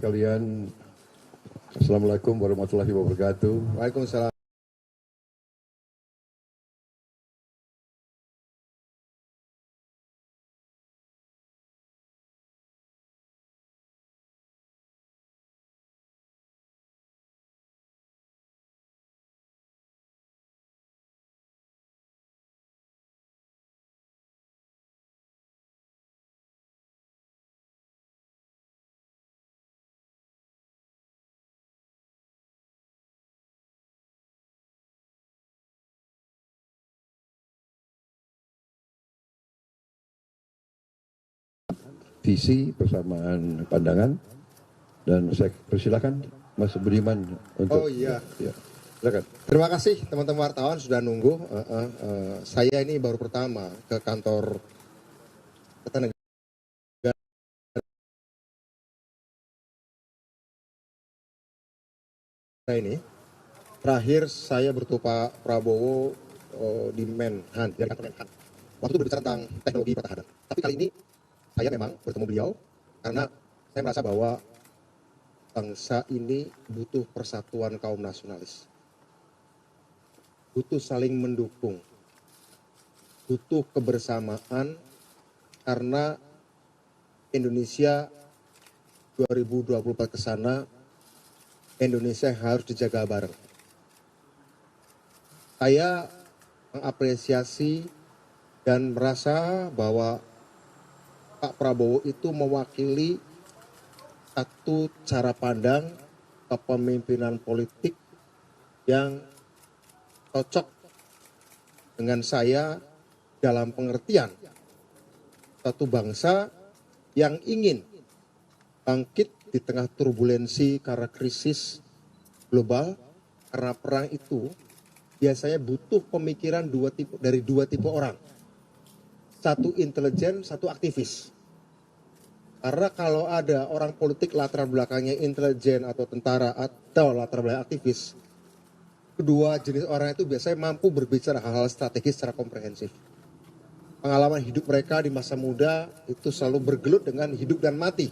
sekalian, Assalamualaikum warahmatullahi wabarakatuh. Waalaikumsalam. Visi persamaan pandangan, dan saya persilakan Mas Budiman untuk. Oh iya. Ya, silakan. Terima kasih teman-teman wartawan sudah nunggu. Saya ini baru pertama ke kantor Kertanegara ini. Terakhir saya bertemu Pak Prabowo di Menhan, di kantor Menhan. Waktu itu berbicara tentang teknologi pertahanan. Tapi kali ini saya memang bertemu beliau karena saya merasa bahwa bangsa ini butuh persatuan kaum nasionalis. Butuh saling mendukung. Butuh kebersamaan karena Indonesia 2024 ke sana, Indonesia harus dijaga bareng. Saya mengapresiasi dan merasa bahwa Pak Prabowo itu mewakili satu cara pandang kepemimpinan politik yang cocok dengan saya dalam pengertian satu bangsa yang ingin bangkit di tengah turbulensi karena krisis global, karena perang itu biasanya butuh pemikiran dari dua tipe orang. Satu intelijen, satu aktivis. Karena kalau ada orang politik latar belakangnya intelijen atau tentara atau latar belakang aktivis, kedua jenis orang itu biasanya mampu berbicara hal-hal strategis secara komprehensif. Pengalaman hidup mereka di masa muda itu selalu bergelut dengan hidup dan mati.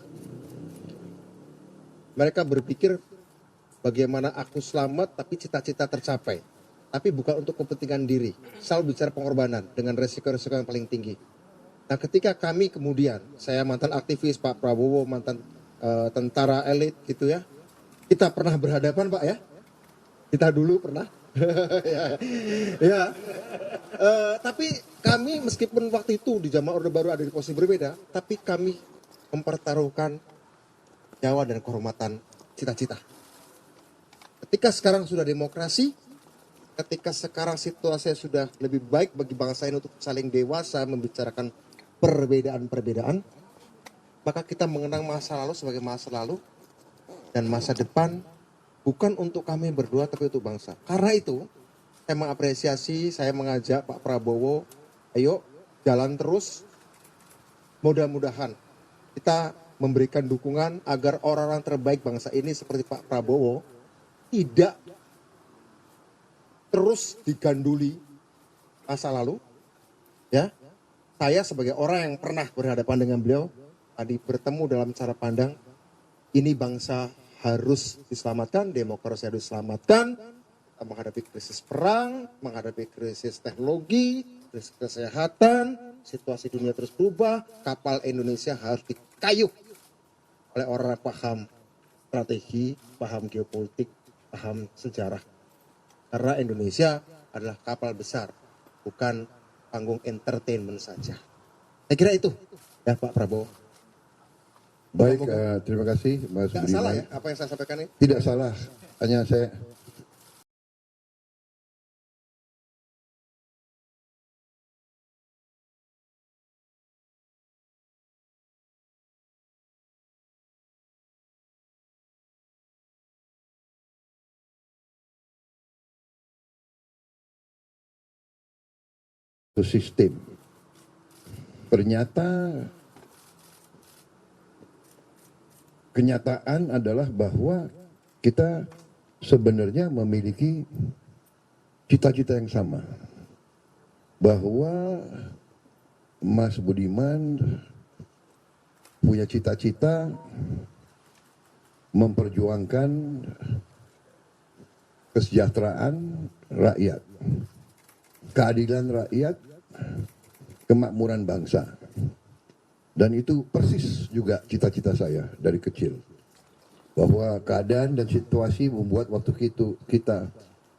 Mereka berpikir bagaimana aku selamat tapi cita-cita tercapai. Tapi bukan untuk kepentingan diri. Selalu bicara pengorbanan dengan resiko-resiko yang paling tinggi. Nah ketika kami kemudian, saya mantan aktivis, Pak Prabowo mantan tentara elit gitu ya. Kita pernah berhadapan Pak ya. Kita dulu pernah. ya. Tapi kami meskipun waktu itu di zaman Orde Baru ada di posisi berbeda. Tapi kami mempertaruhkan nyawa dan kehormatan cita-cita. Ketika sekarang sudah demokrasi, ketika sekarang situasi sudah lebih baik bagi bangsa ini untuk saling dewasa membicarakan perbedaan-perbedaan, maka kita mengenang masa lalu sebagai masa lalu dan masa depan bukan untuk kami berdua tapi untuk bangsa. Karena itu saya mengapresiasi, saya mengajak Pak Prabowo, ayo jalan terus, mudah-mudahan kita memberikan dukungan agar orang-orang terbaik bangsa ini seperti Pak Prabowo tidak terus diganduli masa lalu, ya. Saya sebagai orang yang pernah berhadapan dengan beliau, tadi bertemu dalam cara pandang, ini bangsa harus diselamatkan, demokrasi harus diselamatkan, kita menghadapi krisis perang, menghadapi krisis teknologi, krisis kesehatan, situasi dunia terus berubah, kapal Indonesia harus dikayuh oleh orang yang paham strategi, paham geopolitik, paham sejarah. Karena Indonesia adalah kapal besar, bukan panggung entertainment saja. Saya kira itu, ya Pak Prabowo. Baik, terima kasih Mas Budiman. Tidak salah ya apa yang saya sampaikan ini? Tidak salah, hanya saya sistem. Ternyata kenyataan adalah bahwa kita sebenarnya memiliki cita-cita yang sama. Bahwa Mas Budiman punya cita-cita memperjuangkan kesejahteraan rakyat, keadilan rakyat, kemakmuran bangsa. Dan itu persis juga cita-cita saya dari kecil. Bahwa keadaan dan situasi membuat waktu itu kita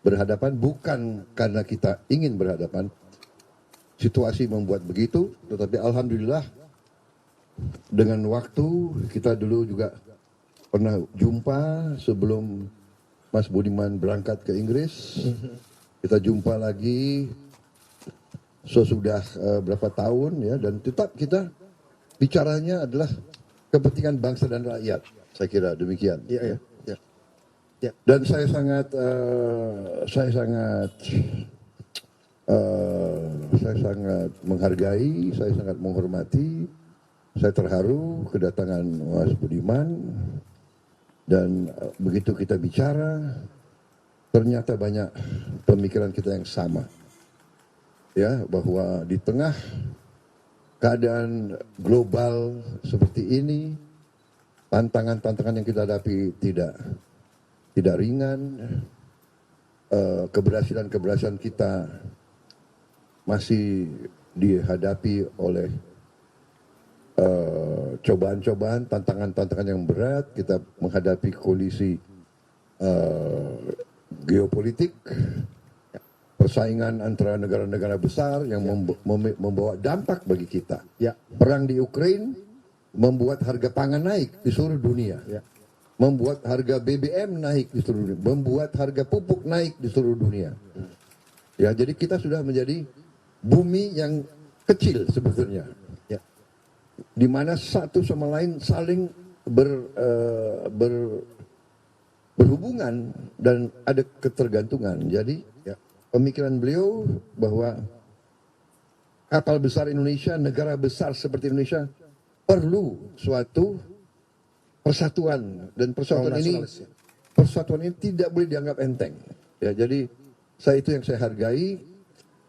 berhadapan bukan karena kita ingin berhadapan. Situasi membuat begitu, tetapi alhamdulillah dengan waktu kita dulu juga pernah jumpa sebelum Mas Budiman berangkat ke Inggris. Kita jumpa lagi sesudah berapa tahun ya, dan tetap kita bicaranya adalah kepentingan bangsa dan rakyat. Saya kira demikian. Iya, iya. Ya. Dan saya sangat saya sangat menghargai, saya sangat menghormati, saya terharu kedatangan Mas Budiman, dan begitu kita bicara ternyata banyak pemikiran kita yang sama. Ya, bahwa di tengah keadaan global seperti ini, tantangan-tantangan yang kita hadapi tidak ringan, keberhasilan kita masih dihadapi oleh cobaan-cobaan, tantangan-tantangan yang berat. Kita menghadapi kondisi geopolitik, persaingan antara negara-negara besar yang membawa dampak bagi kita. Ya. Perang di Ukraina membuat harga pangan naik di seluruh dunia. Ya. Membuat harga BBM naik di seluruh dunia. Membuat harga pupuk naik di seluruh dunia. Ya, jadi kita sudah menjadi bumi yang kecil sebetulnya. Ya. Di mana satu sama lain saling berhubungan dan ada ketergantungan. Jadi ya, pemikiran beliau bahwa kapal besar Indonesia, negara besar seperti Indonesia perlu suatu persatuan, dan persatuan ini tidak boleh dianggap enteng. Ya, jadi itu yang saya hargai.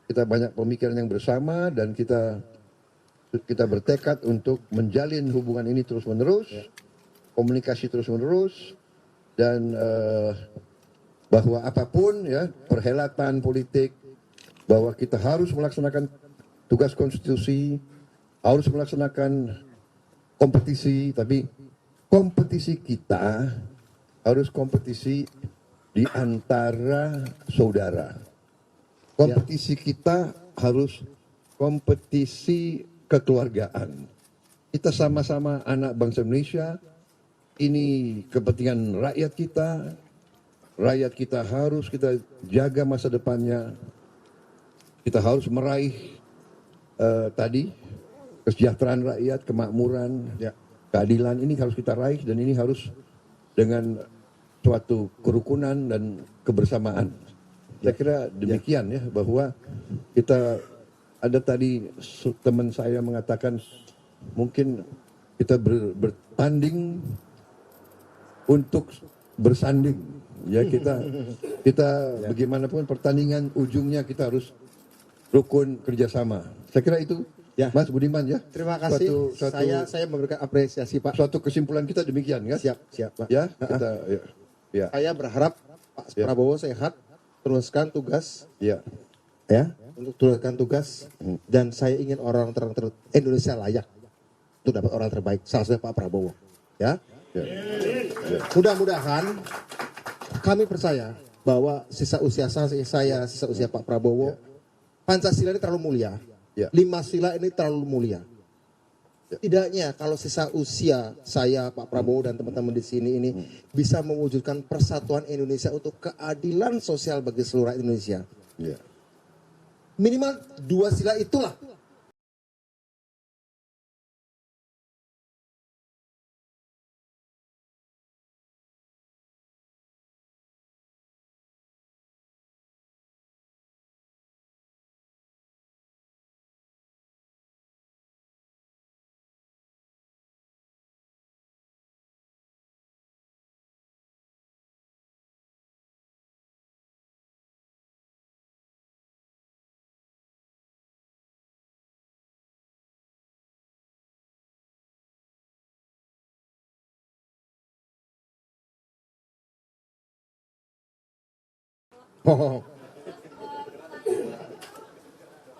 Kita banyak pemikiran yang bersama dan kita bertekad untuk menjalin hubungan ini terus-menerus, komunikasi terus-menerus, dan bahwa apapun ya perhelatan politik, bahwa kita harus melaksanakan tugas konstitusi, harus melaksanakan kompetisi, tapi kompetisi kita harus kompetisi di antara saudara. Kompetisi kita harus kompetisi kekeluargaan. Kita sama-sama anak bangsa Indonesia. Ini kepentingan rakyat kita. Rakyat kita harus kita jaga masa depannya. Kita harus meraih tadi kesejahteraan rakyat, kemakmuran, keadilan, ini harus kita raih, dan ini harus dengan suatu kerukunan dan kebersamaan. Saya kira demikian ya, bahwa kita ada tadi teman saya mengatakan mungkin kita bertanding untuk bersanding. Ya, kita bagaimanapun pertandingan ujungnya kita harus rukun kerjasama. Saya kira itu. Ya. Mas Budiman ya. Terima kasih. Saya memberikan apresiasi Pak. Suatu kesimpulan kita demikian kan? Siap Pak. Ya, kita ya. Saya berharap Pak Prabowo sehat, teruskan tugas. Ya. Untuk teruskan tugas, dan saya ingin orang Indonesia layak untuk dapat orang terbaik. Salah satunya Pak Prabowo. Ya. Mudah-mudahan kami percaya bahwa sisa usia saya, sisa usia Pak Prabowo, Pancasila ini terlalu mulia. 5 sila ini terlalu mulia. Tidaknya kalau sisa usia saya, Pak Prabowo dan teman-teman di sini ini bisa mewujudkan persatuan Indonesia untuk keadilan sosial bagi seluruh Indonesia. Minimal 2 sila itulah Oh,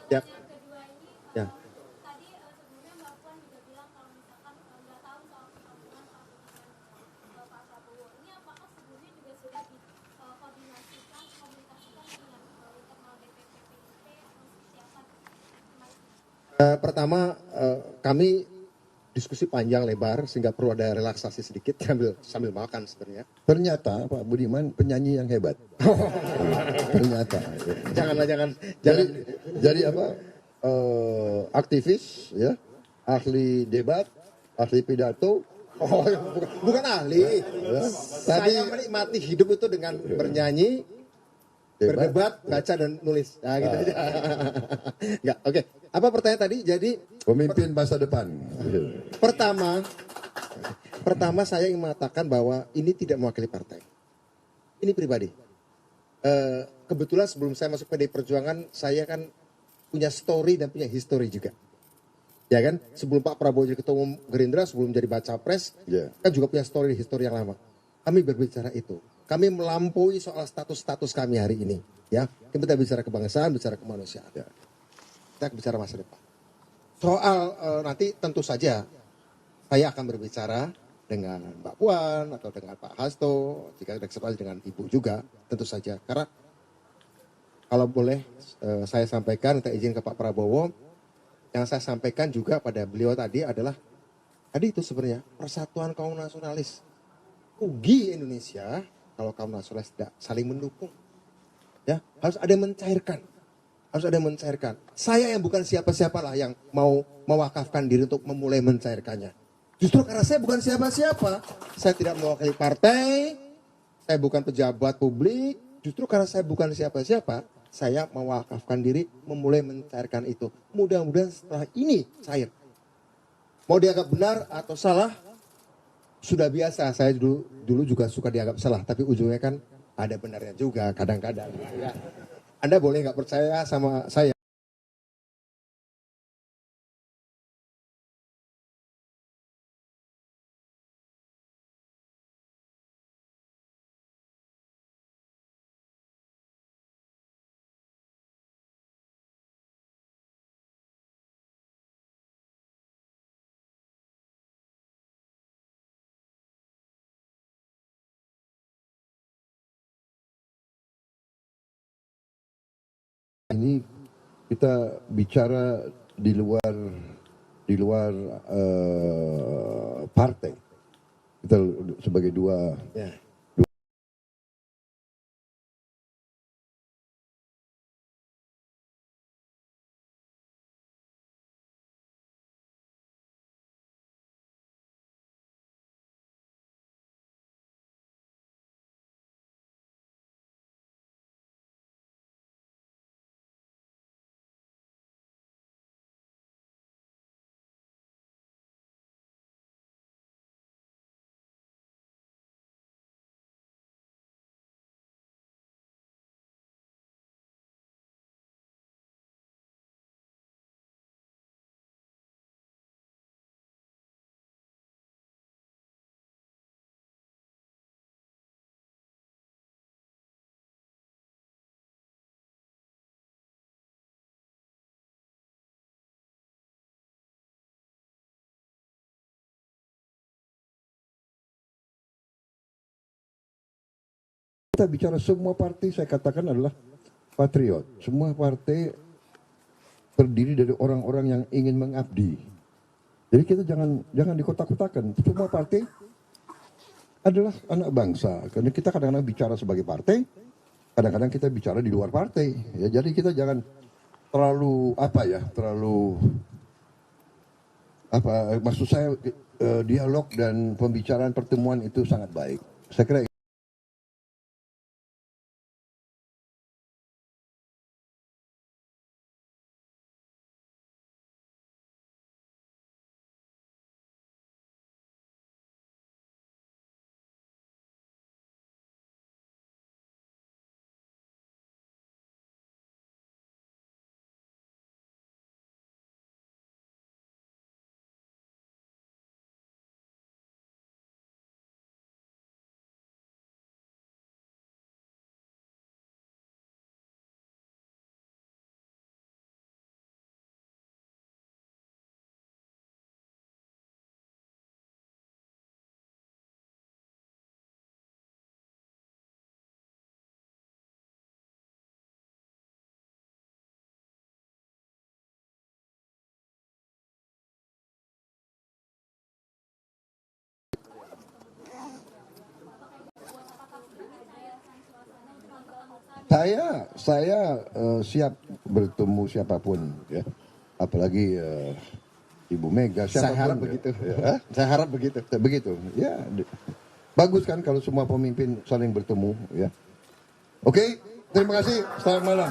ya, ya. Pertama, kami diskusi panjang lebar sehingga perlu ada relaksasi sedikit sambil makan sebenarnya. Ternyata Pak Budiman penyanyi yang hebat. Ternyata. Janganlah, jangan. Jadi apa? Aktivis, ya, ahli debat, ahli pidato. Oh, bukan ahli. Saya menikmati hidup itu dengan bernyanyi, berdebat, baca dan nulis. Nah, gitu aja. Enggak, oke. Apa pertanyaan tadi? Jadi Pemimpin masa depan. pertama saya ingin mengatakan bahwa ini tidak mewakili partai. Ini pribadi. Kebetulan sebelum saya masuk PDI Perjuangan, saya kan punya story dan punya history juga. Ya kan? Sebelum Pak Prabowo jadi ketua umum Gerindra, sebelum jadi baca pres, kan juga punya story history yang lama. Kami berbicara itu. Kami melampaui soal status-status kami hari ini. Ya, kita bicara kebangsaan, bicara kemanusiaan. Ya. Kita bicara masa depan. Soal nanti tentu saja saya akan berbicara dengan Mbak Puan atau dengan Pak Hasto, jika ada kesempatan dengan Ibu juga, tentu saja. Karena kalau boleh saya sampaikan, minta izin ke Pak Prabowo, yang saya sampaikan juga pada beliau tadi adalah, tadi itu sebenarnya persatuan kaum nasionalis. Rugi Indonesia kalau kaum nasionalis tidak saling mendukung. Ya, harus ada yang mencairkan. Harus ada yang mencairkan. Saya yang bukan siapa-siapa lah yang mau mewakafkan diri untuk memulai mencairkannya. Justru karena saya bukan siapa-siapa. Saya tidak mewakili partai. Saya bukan pejabat publik. Justru karena saya bukan siapa-siapa. Saya mewakafkan diri memulai mencairkan itu. Mudah-mudahan setelah ini cair. Mau dianggap benar atau salah, sudah biasa. Saya dulu juga suka dianggap salah. Tapi ujungnya kan ada benarnya juga kadang-kadang. Ya. Anda boleh nggak percaya sama saya. Ini kita bicara di luar partai. Kita sebagai dua. Ya. Kita bicara semua partai, saya katakan adalah patriot. Semua partai terdiri dari orang-orang yang ingin mengabdi. Jadi kita jangan dikotak-kotakan. Semua partai adalah anak bangsa. Karena kita kadang-kadang bicara sebagai partai, kadang-kadang kita bicara di luar partai. Ya, jadi kita jangan terlalu maksud saya dialog dan pembicaraan pertemuan itu sangat baik. Saya kira Saya siap bertemu siapapun ya, apalagi Ibu Mega. Saya Siapapun harap ya. begitu. Ya. Saya harap begitu. Begitu. Ya, bagus kan kalau semua pemimpin saling bertemu ya. Oke, terima kasih. Selamat malam.